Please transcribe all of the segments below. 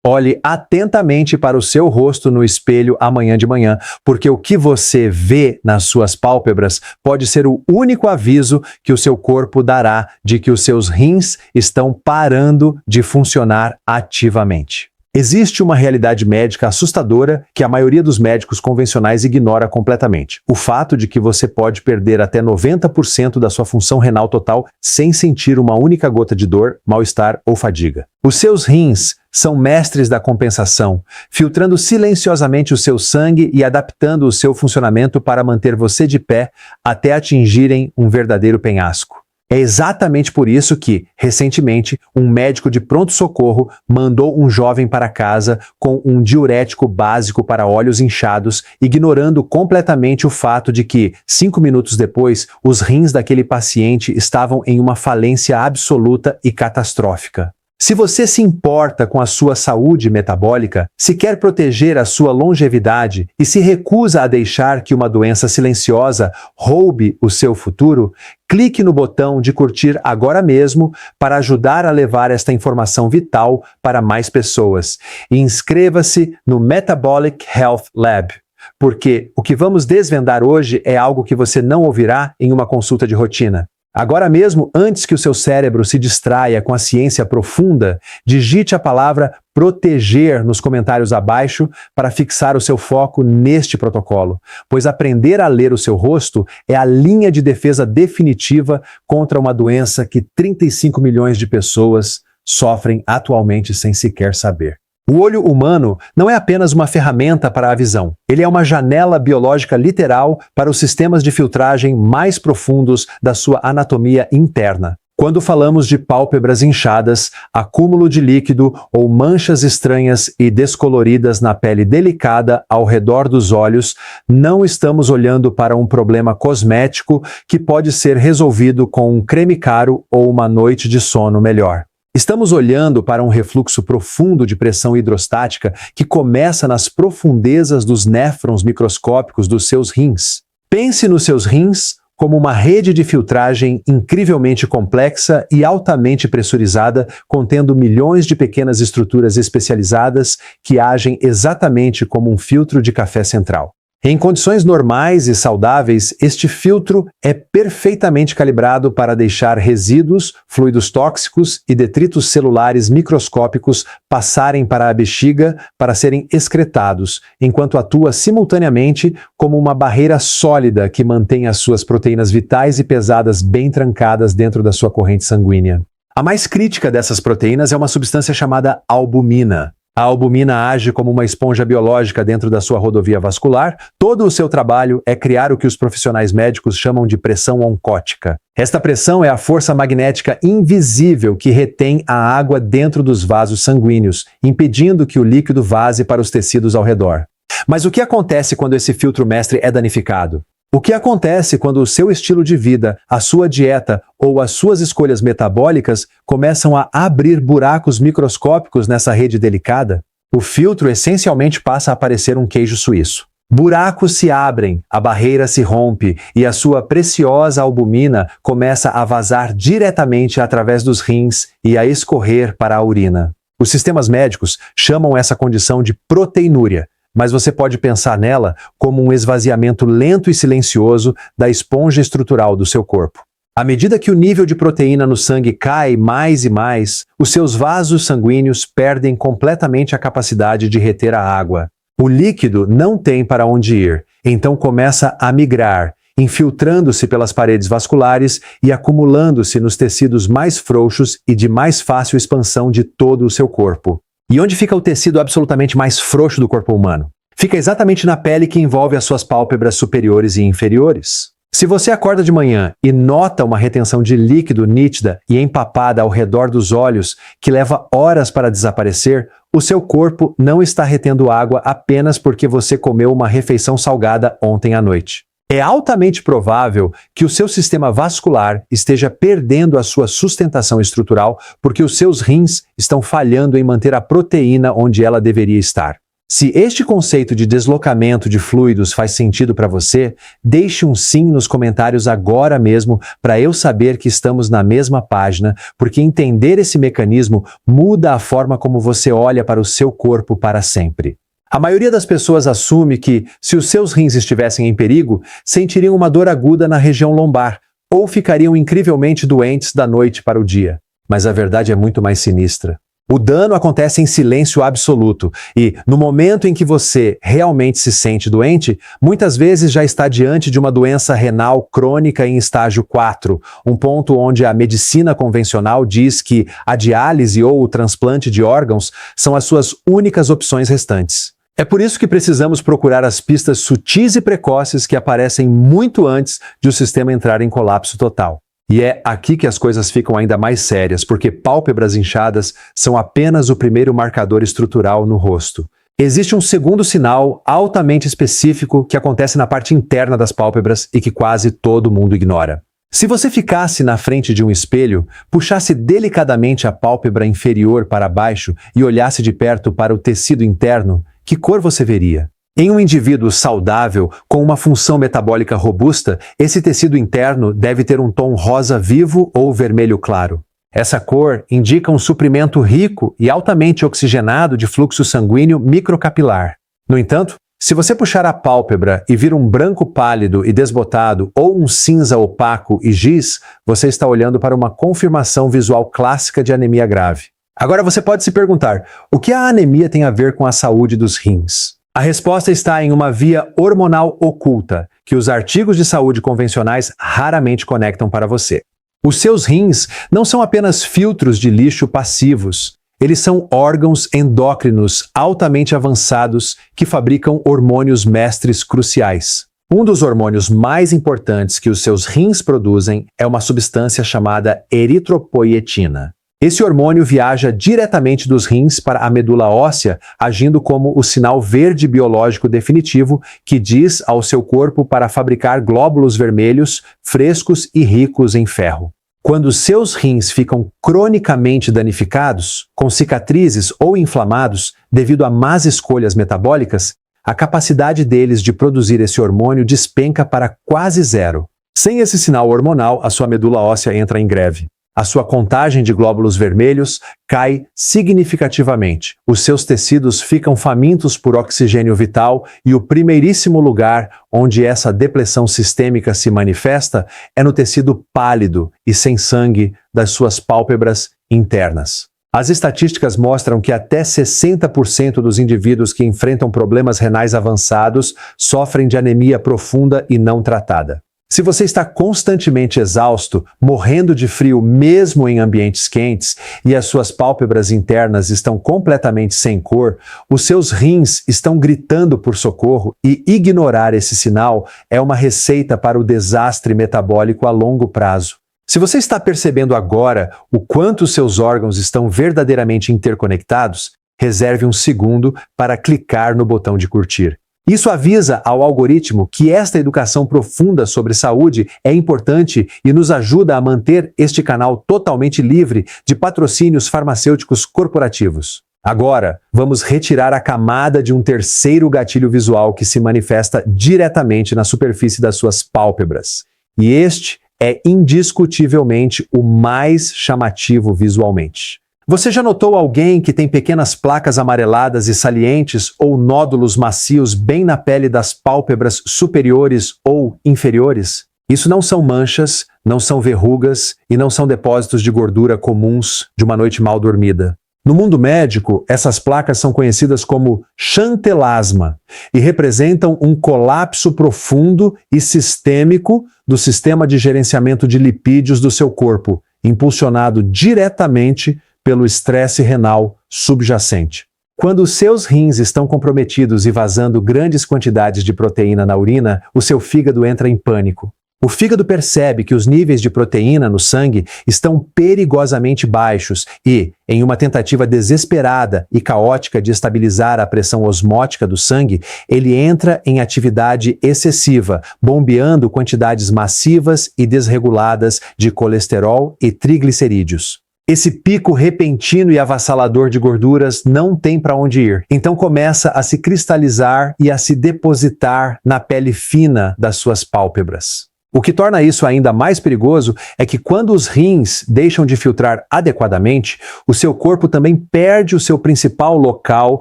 Olhe atentamente para o seu rosto no espelho amanhã de manhã, porque o que você vê nas suas pálpebras pode ser o único aviso que o seu corpo dará de que os seus rins estão parando de funcionar ativamente. Existe uma realidade médica assustadora que a maioria dos médicos convencionais ignora completamente. O fato de que você pode perder até 90% da sua função renal total sem sentir uma única gota de dor, mal-estar ou fadiga. Os seus rins são mestres da compensação, filtrando silenciosamente o seu sangue e adaptando o seu funcionamento para manter você de pé até atingirem um verdadeiro penhasco. É exatamente por isso que, recentemente, um médico de pronto-socorro mandou um jovem para casa com um diurético básico para olhos inchados, ignorando completamente o fato de que, 5 minutos depois, os rins daquele paciente estavam em uma falência absoluta e catastrófica. Se você se importa com a sua saúde metabólica, se quer proteger a sua longevidade e se recusa a deixar que uma doença silenciosa roube o seu futuro, clique no botão de curtir agora mesmo para ajudar a levar esta informação vital para mais pessoas. E inscreva-se no Metabolic Health Lab, porque o que vamos desvendar hoje é algo que você não ouvirá em uma consulta de rotina. Agora mesmo, antes que o seu cérebro se distraia com a ciência profunda, digite a palavra proteger nos comentários abaixo para fixar o seu foco neste protocolo, pois aprender a ler o seu rosto é a linha de defesa definitiva contra uma doença que 35 milhões de pessoas sofrem atualmente sem sequer saber. O olho humano não é apenas uma ferramenta para a visão. Ele é uma janela biológica literal para os sistemas de filtragem mais profundos da sua anatomia interna. Quando falamos de pálpebras inchadas, acúmulo de líquido ou manchas estranhas e descoloridas na pele delicada ao redor dos olhos, não estamos olhando para um problema cosmético que pode ser resolvido com um creme caro ou uma noite de sono melhor. Estamos olhando para um refluxo profundo de pressão hidrostática que começa nas profundezas dos néfrons microscópicos dos seus rins. Pense nos seus rins como uma rede de filtragem incrivelmente complexa e altamente pressurizada, contendo milhões de pequenas estruturas especializadas que agem exatamente como um filtro de café central. Em condições normais e saudáveis, este filtro é perfeitamente calibrado para deixar resíduos, fluidos tóxicos e detritos celulares microscópicos passarem para a bexiga para serem excretados, enquanto atua simultaneamente como uma barreira sólida que mantém as suas proteínas vitais e pesadas bem trancadas dentro da sua corrente sanguínea. A mais crítica dessas proteínas é uma substância chamada albumina. A albumina age como uma esponja biológica dentro da sua rodovia vascular. Todo o seu trabalho é criar o que os profissionais médicos chamam de pressão oncótica. Esta pressão é a força magnética invisível que retém a água dentro dos vasos sanguíneos, impedindo que o líquido vaze para os tecidos ao redor. Mas o que acontece quando esse filtro mestre é danificado? O que acontece quando o seu estilo de vida, a sua dieta ou as suas escolhas metabólicas começam a abrir buracos microscópicos nessa rede delicada? O filtro essencialmente passa a parecer um queijo suíço. Buracos se abrem, a barreira se rompe e a sua preciosa albumina começa a vazar diretamente através dos rins e a escorrer para a urina. Os sistemas médicos chamam essa condição de proteinúria, mas você pode pensar nela como um esvaziamento lento e silencioso da esponja estrutural do seu corpo. À medida que o nível de proteína no sangue cai mais e mais, os seus vasos sanguíneos perdem completamente a capacidade de reter a água. O líquido não tem para onde ir, então começa a migrar, infiltrando-se pelas paredes vasculares e acumulando-se nos tecidos mais frouxos e de mais fácil expansão de todo o seu corpo. E onde fica o tecido absolutamente mais frouxo do corpo humano? Fica exatamente na pele que envolve as suas pálpebras superiores e inferiores. Se você acorda de manhã e nota uma retenção de líquido nítida e empapada ao redor dos olhos que leva horas para desaparecer, o seu corpo não está retendo água apenas porque você comeu uma refeição salgada ontem à noite. É altamente provável que o seu sistema vascular esteja perdendo a sua sustentação estrutural porque os seus rins estão falhando em manter a proteína onde ela deveria estar. Se este conceito de deslocamento de fluidos faz sentido para você, deixe um sim nos comentários agora mesmo para eu saber que estamos na mesma página, porque entender esse mecanismo muda a forma como você olha para o seu corpo para sempre. A maioria das pessoas assume que, se os seus rins estivessem em perigo, sentiriam uma dor aguda na região lombar ou ficariam incrivelmente doentes da noite para o dia. Mas a verdade é muito mais sinistra. O dano acontece em silêncio absoluto e, no momento em que você realmente se sente doente, muitas vezes já está diante de uma doença renal crônica em estágio 4, um ponto onde a medicina convencional diz que a diálise ou o transplante de órgãos são as suas únicas opções restantes. É por isso que precisamos procurar as pistas sutis e precoces que aparecem muito antes de o sistema entrar em colapso total. E é aqui que as coisas ficam ainda mais sérias, porque pálpebras inchadas são apenas o primeiro marcador estrutural no rosto. Existe um segundo sinal altamente específico que acontece na parte interna das pálpebras e que quase todo mundo ignora. Se você ficasse na frente de um espelho, puxasse delicadamente a pálpebra inferior para baixo e olhasse de perto para o tecido interno, que cor você veria? Em um indivíduo saudável, com uma função metabólica robusta, esse tecido interno deve ter um tom rosa vivo ou vermelho claro. Essa cor indica um suprimento rico e altamente oxigenado de fluxo sanguíneo microcapilar. No entanto, se você puxar a pálpebra e vir um branco pálido e desbotado ou um cinza opaco e giz, você está olhando para uma confirmação visual clássica de anemia grave. Agora você pode se perguntar, o que a anemia tem a ver com a saúde dos rins? A resposta está em uma via hormonal oculta, que os artigos de saúde convencionais raramente conectam para você. Os seus rins não são apenas filtros de lixo passivos. Eles são órgãos endócrinos altamente avançados que fabricam hormônios mestres cruciais. Um dos hormônios mais importantes que os seus rins produzem é uma substância chamada eritropoietina. Esse hormônio viaja diretamente dos rins para a medula óssea, agindo como o sinal verde biológico definitivo que diz ao seu corpo para fabricar glóbulos vermelhos, frescos e ricos em ferro. Quando seus rins ficam cronicamente danificados, com cicatrizes ou inflamados devido a más escolhas metabólicas, a capacidade deles de produzir esse hormônio despenca para quase zero. Sem esse sinal hormonal, a sua medula óssea entra em greve. A sua contagem de glóbulos vermelhos cai significativamente. Os seus tecidos ficam famintos por oxigênio vital e o primeiríssimo lugar onde essa depressão sistêmica se manifesta é no tecido pálido e sem sangue das suas pálpebras internas. As estatísticas mostram que até 60% dos indivíduos que enfrentam problemas renais avançados sofrem de anemia profunda e não tratada. Se você está constantemente exausto, morrendo de frio mesmo em ambientes quentes, e as suas pálpebras internas estão completamente sem cor, os seus rins estão gritando por socorro e ignorar esse sinal é uma receita para o desastre metabólico a longo prazo. Se você está percebendo agora o quanto seus órgãos estão verdadeiramente interconectados, reserve um segundo para clicar no botão de curtir. Isso avisa ao algoritmo que esta educação profunda sobre saúde é importante e nos ajuda a manter este canal totalmente livre de patrocínios farmacêuticos corporativos. Agora, vamos retirar a camada de um terceiro gatilho visual que se manifesta diretamente na superfície das suas pálpebras. E este é indiscutivelmente o mais chamativo visualmente. Você já notou alguém que tem pequenas placas amareladas e salientes ou nódulos macios bem na pele das pálpebras superiores ou inferiores? Isso não são manchas, não são verrugas e não são depósitos de gordura comuns de uma noite mal dormida. No mundo médico, essas placas são conhecidas como xantelasma e representam um colapso profundo e sistêmico do sistema de gerenciamento de lipídios do seu corpo, impulsionado diretamente pelo estresse renal subjacente. Quando os seus rins estão comprometidos e vazando grandes quantidades de proteína na urina, o seu fígado entra em pânico. O fígado percebe que os níveis de proteína no sangue estão perigosamente baixos e, em uma tentativa desesperada e caótica de estabilizar a pressão osmótica do sangue, ele entra em atividade excessiva, bombeando quantidades massivas e desreguladas de colesterol e triglicerídeos. Esse pico repentino e avassalador de gorduras não tem para onde ir. Então começa a se cristalizar e a se depositar na pele fina das suas pálpebras. O que torna isso ainda mais perigoso é que quando os rins deixam de filtrar adequadamente, o seu corpo também perde o seu principal local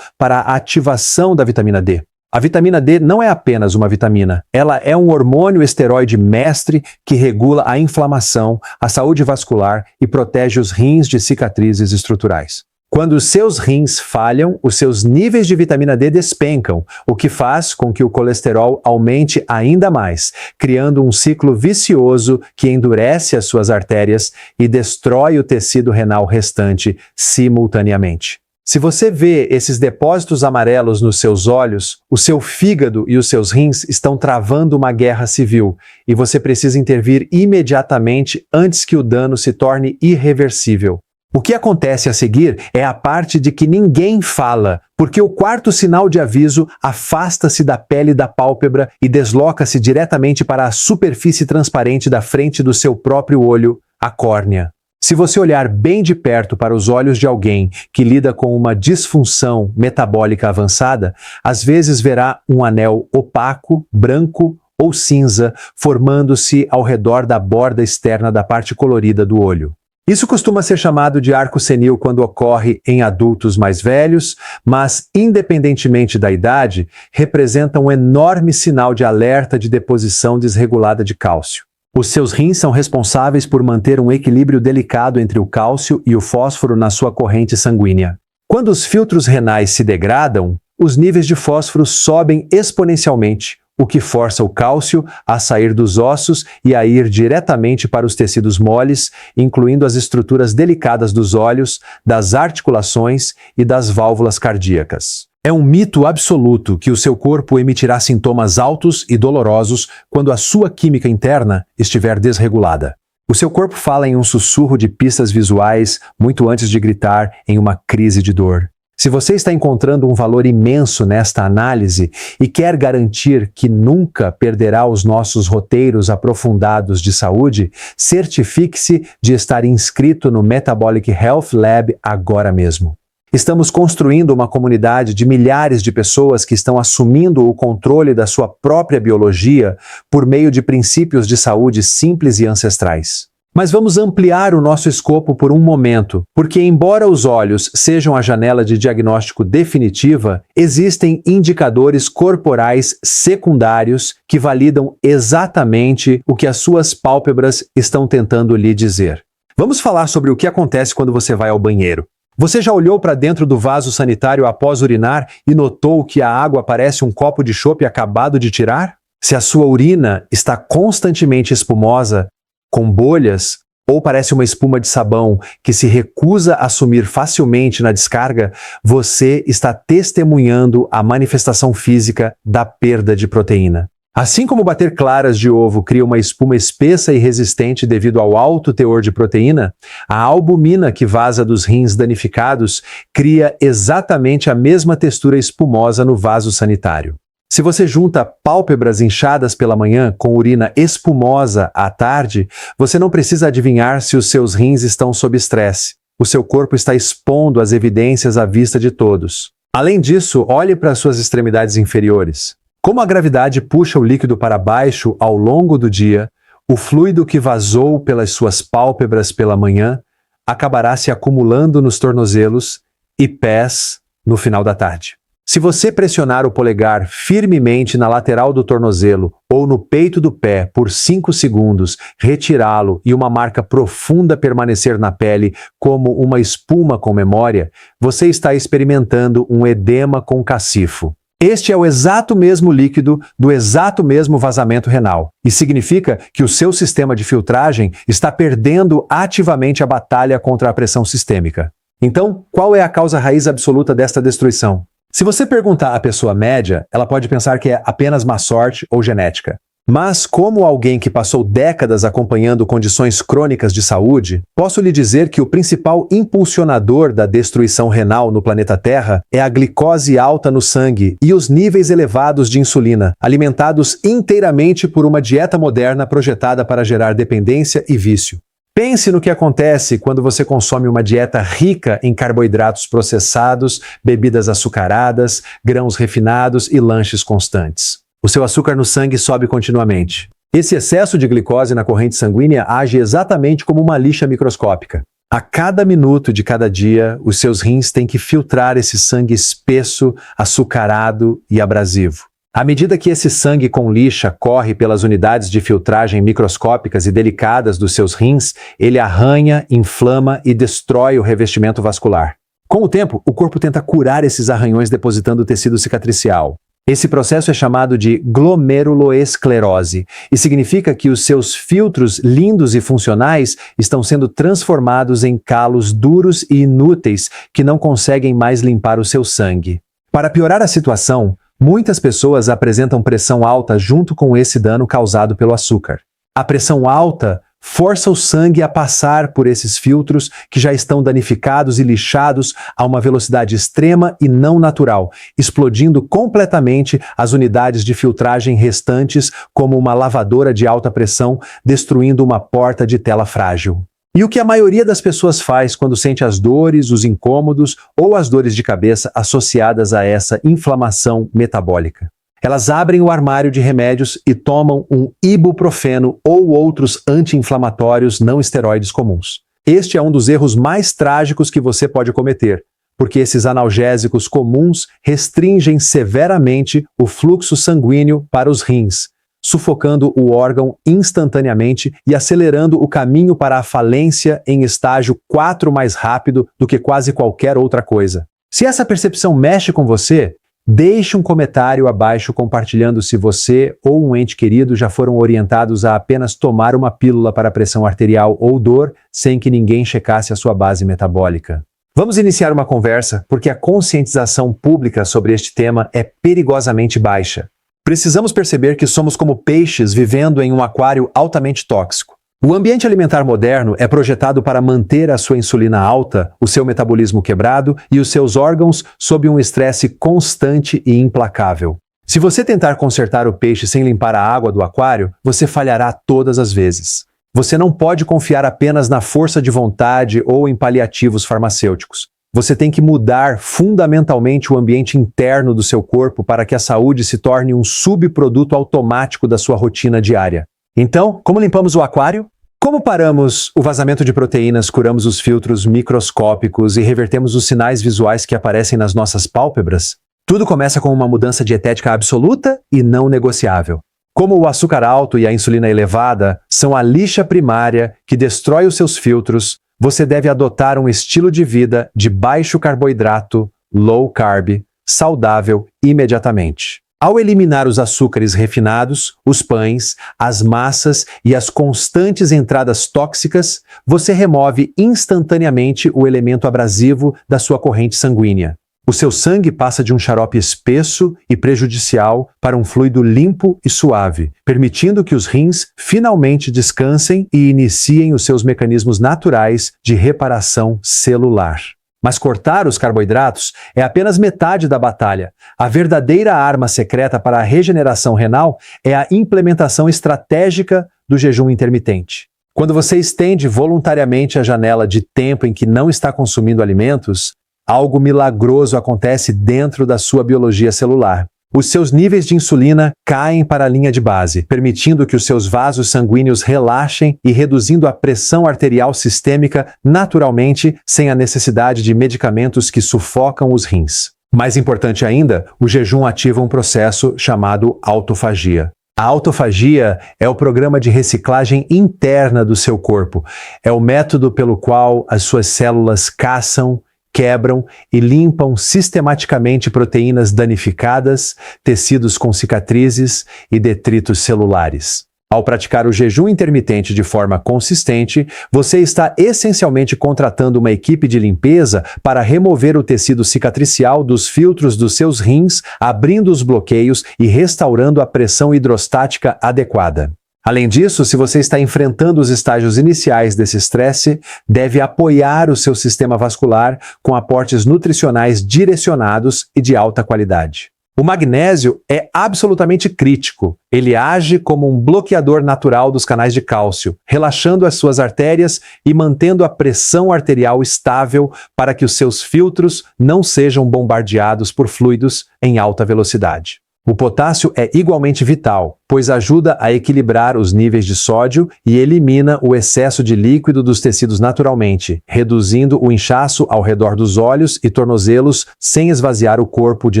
para a ativação da vitamina D. A vitamina D não é apenas uma vitamina, ela é um hormônio esteroide mestre que regula a inflamação, a saúde vascular e protege os rins de cicatrizes estruturais. Quando os seus rins falham, os seus níveis de vitamina D despencam, o que faz com que o colesterol aumente ainda mais, criando um ciclo vicioso que endurece as suas artérias e destrói o tecido renal restante simultaneamente. Se você vê esses depósitos amarelos nos seus olhos, o seu fígado e os seus rins estão travando uma guerra civil e você precisa intervir imediatamente antes que o dano se torne irreversível. O que acontece a seguir é a parte de que ninguém fala, porque o quarto sinal de aviso afasta-se da pele da pálpebra e desloca-se diretamente para a superfície transparente da frente do seu próprio olho, a córnea. Se você olhar bem de perto para os olhos de alguém que lida com uma disfunção metabólica avançada, às vezes verá um anel opaco, branco ou cinza formando-se ao redor da borda externa da parte colorida do olho. Isso costuma ser chamado de arco senil quando ocorre em adultos mais velhos, mas, independentemente da idade, representa um enorme sinal de alerta de deposição desregulada de cálcio. Os seus rins são responsáveis por manter um equilíbrio delicado entre o cálcio e o fósforo na sua corrente sanguínea. Quando os filtros renais se degradam, os níveis de fósforo sobem exponencialmente, o que força o cálcio a sair dos ossos e a ir diretamente para os tecidos moles, incluindo as estruturas delicadas dos olhos, das articulações e das válvulas cardíacas. É um mito absoluto que o seu corpo emitirá sintomas altos e dolorosos quando a sua química interna estiver desregulada. O seu corpo fala em um sussurro de pistas visuais muito antes de gritar em uma crise de dor. Se você está encontrando um valor imenso nesta análise e quer garantir que nunca perderá os nossos roteiros aprofundados de saúde, certifique-se de estar inscrito no Metabolic Health Lab agora mesmo. Estamos construindo uma comunidade de milhares de pessoas que estão assumindo o controle da sua própria biologia por meio de princípios de saúde simples e ancestrais. Mas vamos ampliar o nosso escopo por um momento, porque embora os olhos sejam a janela de diagnóstico definitiva, existem indicadores corporais secundários que validam exatamente o que as suas pálpebras estão tentando lhe dizer. Vamos falar sobre o que acontece quando você vai ao banheiro. Você já olhou para dentro do vaso sanitário após urinar e notou que a água parece um copo de chope acabado de tirar? Se a sua urina está constantemente espumosa, com bolhas, ou parece uma espuma de sabão que se recusa a sumir facilmente na descarga, você está testemunhando a manifestação física da perda de proteína. Assim como bater claras de ovo cria uma espuma espessa e resistente devido ao alto teor de proteína, a albumina que vaza dos rins danificados cria exatamente a mesma textura espumosa no vaso sanitário. Se você junta pálpebras inchadas pela manhã com urina espumosa à tarde, você não precisa adivinhar se os seus rins estão sob estresse. O seu corpo está expondo as evidências à vista de todos. Além disso, olhe para as suas extremidades inferiores. Como a gravidade puxa o líquido para baixo ao longo do dia, o fluido que vazou pelas suas pálpebras pela manhã acabará se acumulando nos tornozelos e pés no final da tarde. Se você pressionar o polegar firmemente na lateral do tornozelo ou no peito do pé por 5 segundos, retirá-lo e uma marca profunda permanecer na pele como uma espuma com memória, você está experimentando um edema com cacifo. Este é o exato mesmo líquido do exato mesmo vazamento renal, e significa que o seu sistema de filtragem está perdendo ativamente a batalha contra a pressão sistêmica. Então, qual é a causa raiz absoluta desta destruição? Se você perguntar à pessoa média, ela pode pensar que é apenas má sorte ou genética. Mas, como alguém que passou décadas acompanhando condições crônicas de saúde, posso lhe dizer que o principal impulsionador da destruição renal no planeta Terra é a glicose alta no sangue e os níveis elevados de insulina, alimentados inteiramente por uma dieta moderna projetada para gerar dependência e vício. Pense no que acontece quando você consome uma dieta rica em carboidratos processados, bebidas açucaradas, grãos refinados e lanches constantes. O seu açúcar no sangue sobe continuamente. Esse excesso de glicose na corrente sanguínea age exatamente como uma lixa microscópica. A cada minuto de cada dia, os seus rins têm que filtrar esse sangue espesso, açucarado e abrasivo. À medida que esse sangue com lixa corre pelas unidades de filtragem microscópicas e delicadas dos seus rins, ele arranha, inflama e destrói o revestimento vascular. Com o tempo, o corpo tenta curar esses arranhões depositando tecido cicatricial. Esse processo é chamado de glomeruloesclerose e significa que os seus filtros lindos e funcionais estão sendo transformados em calos duros e inúteis que não conseguem mais limpar o seu sangue. Para piorar a situação, muitas pessoas apresentam pressão alta junto com esse dano causado pelo açúcar. A pressão alta força o sangue a passar por esses filtros que já estão danificados e lixados a uma velocidade extrema e não natural, explodindo completamente as unidades de filtragem restantes como uma lavadora de alta pressão, destruindo uma porta de tela frágil. E o que a maioria das pessoas faz quando sente as dores, os incômodos ou as dores de cabeça associadas a essa inflamação metabólica? Elas abrem o armário de remédios e tomam um ibuprofeno ou outros anti-inflamatórios não esteroides comuns. Este é um dos erros mais trágicos que você pode cometer, porque esses analgésicos comuns restringem severamente o fluxo sanguíneo para os rins, sufocando o órgão instantaneamente e acelerando o caminho para a falência em estágio 4 mais rápido do que quase qualquer outra coisa. Se essa percepção mexe com você, deixe um comentário abaixo compartilhando se você ou um ente querido já foram orientados a apenas tomar uma pílula para pressão arterial ou dor sem que ninguém checasse a sua base metabólica. Vamos iniciar uma conversa porque a conscientização pública sobre este tema é perigosamente baixa. Precisamos perceber que somos como peixes vivendo em um aquário altamente tóxico. O ambiente alimentar moderno é projetado para manter a sua insulina alta, o seu metabolismo quebrado e os seus órgãos sob um estresse constante e implacável. Se você tentar consertar o peixe sem limpar a água do aquário, você falhará todas as vezes. Você não pode confiar apenas na força de vontade ou em paliativos farmacêuticos. Você tem que mudar fundamentalmente o ambiente interno do seu corpo para que a saúde se torne um subproduto automático da sua rotina diária. Então, como limpamos o aquário? Como paramos o vazamento de proteínas, curamos os filtros microscópicos e revertemos os sinais visuais que aparecem nas nossas pálpebras? Tudo começa com uma mudança dietética absoluta e não negociável. Como o açúcar alto e a insulina elevada são a lixa primária que destrói os seus filtros, você deve adotar um estilo de vida de baixo carboidrato, low carb, saudável imediatamente. Ao eliminar os açúcares refinados, os pães, as massas e as constantes entradas tóxicas, você remove instantaneamente o elemento abrasivo da sua corrente sanguínea. O seu sangue passa de um xarope espesso e prejudicial para um fluido limpo e suave, permitindo que os rins finalmente descansem e iniciem os seus mecanismos naturais de reparação celular. Mas cortar os carboidratos é apenas metade da batalha. A verdadeira arma secreta para a regeneração renal é a implementação estratégica do jejum intermitente. Quando você estende voluntariamente a janela de tempo em que não está consumindo alimentos, algo milagroso acontece dentro da sua biologia celular. Os seus níveis de insulina caem para a linha de base, permitindo que os seus vasos sanguíneos relaxem e reduzindo a pressão arterial sistêmica naturalmente, sem a necessidade de medicamentos que sufocam os rins. Mais importante ainda, o jejum ativa um processo chamado autofagia. A autofagia é o programa de reciclagem interna do seu corpo. É o método pelo qual as suas células caçam, quebram e limpam sistematicamente proteínas danificadas, tecidos com cicatrizes e detritos celulares. Ao praticar o jejum intermitente de forma consistente, você está essencialmente contratando uma equipe de limpeza para remover o tecido cicatricial dos filtros dos seus rins, abrindo os bloqueios e restaurando a pressão hidrostática adequada. Além disso, se você está enfrentando os estágios iniciais desse estresse, deve apoiar o seu sistema vascular com aportes nutricionais direcionados e de alta qualidade. O magnésio é absolutamente crítico. Ele age como um bloqueador natural dos canais de cálcio, relaxando as suas artérias e mantendo a pressão arterial estável para que os seus filtros não sejam bombardeados por fluidos em alta velocidade. O potássio é igualmente vital, pois ajuda a equilibrar os níveis de sódio e elimina o excesso de líquido dos tecidos naturalmente, reduzindo o inchaço ao redor dos olhos e tornozelos sem esvaziar o corpo de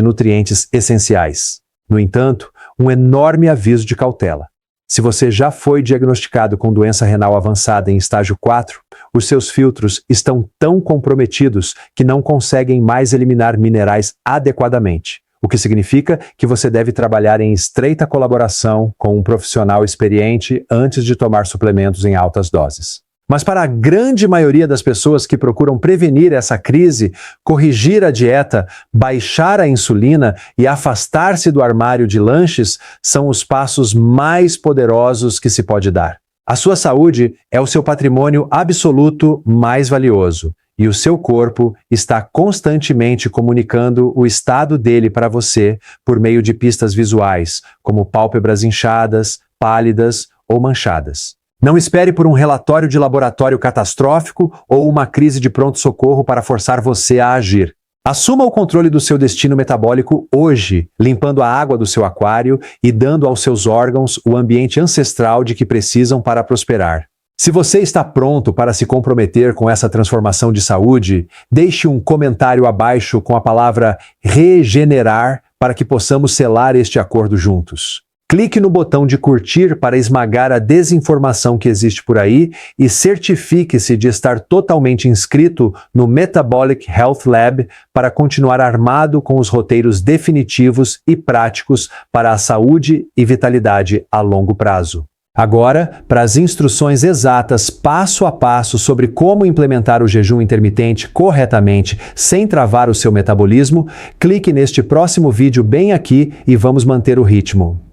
nutrientes essenciais. No entanto, um enorme aviso de cautela. Se você já foi diagnosticado com doença renal avançada em estágio 4, os seus filtros estão tão comprometidos que não conseguem mais eliminar minerais adequadamente. O que significa que você deve trabalhar em estreita colaboração com um profissional experiente antes de tomar suplementos em altas doses. Mas para a grande maioria das pessoas que procuram prevenir essa crise, corrigir a dieta, baixar a insulina e afastar-se do armário de lanches são os passos mais poderosos que se pode dar. A sua saúde é o seu patrimônio absoluto mais valioso. E o seu corpo está constantemente comunicando o estado dele para você por meio de pistas visuais, como pálpebras inchadas, pálidas ou manchadas. Não espere por um relatório de laboratório catastrófico ou uma crise de pronto-socorro para forçar você a agir. Assuma o controle do seu destino metabólico hoje, limpando a água do seu aquário e dando aos seus órgãos o ambiente ancestral de que precisam para prosperar. Se você está pronto para se comprometer com essa transformação de saúde, deixe um comentário abaixo com a palavra regenerar para que possamos selar este acordo juntos. Clique no botão de curtir para esmagar a desinformação que existe por aí e certifique-se de estar totalmente inscrito no Metabolic Health Lab para continuar armado com os roteiros definitivos e práticos para a saúde e vitalidade a longo prazo. Agora, para as instruções exatas passo a passo sobre como implementar o jejum intermitente corretamente sem travar o seu metabolismo, clique neste próximo vídeo bem aqui e vamos manter o ritmo.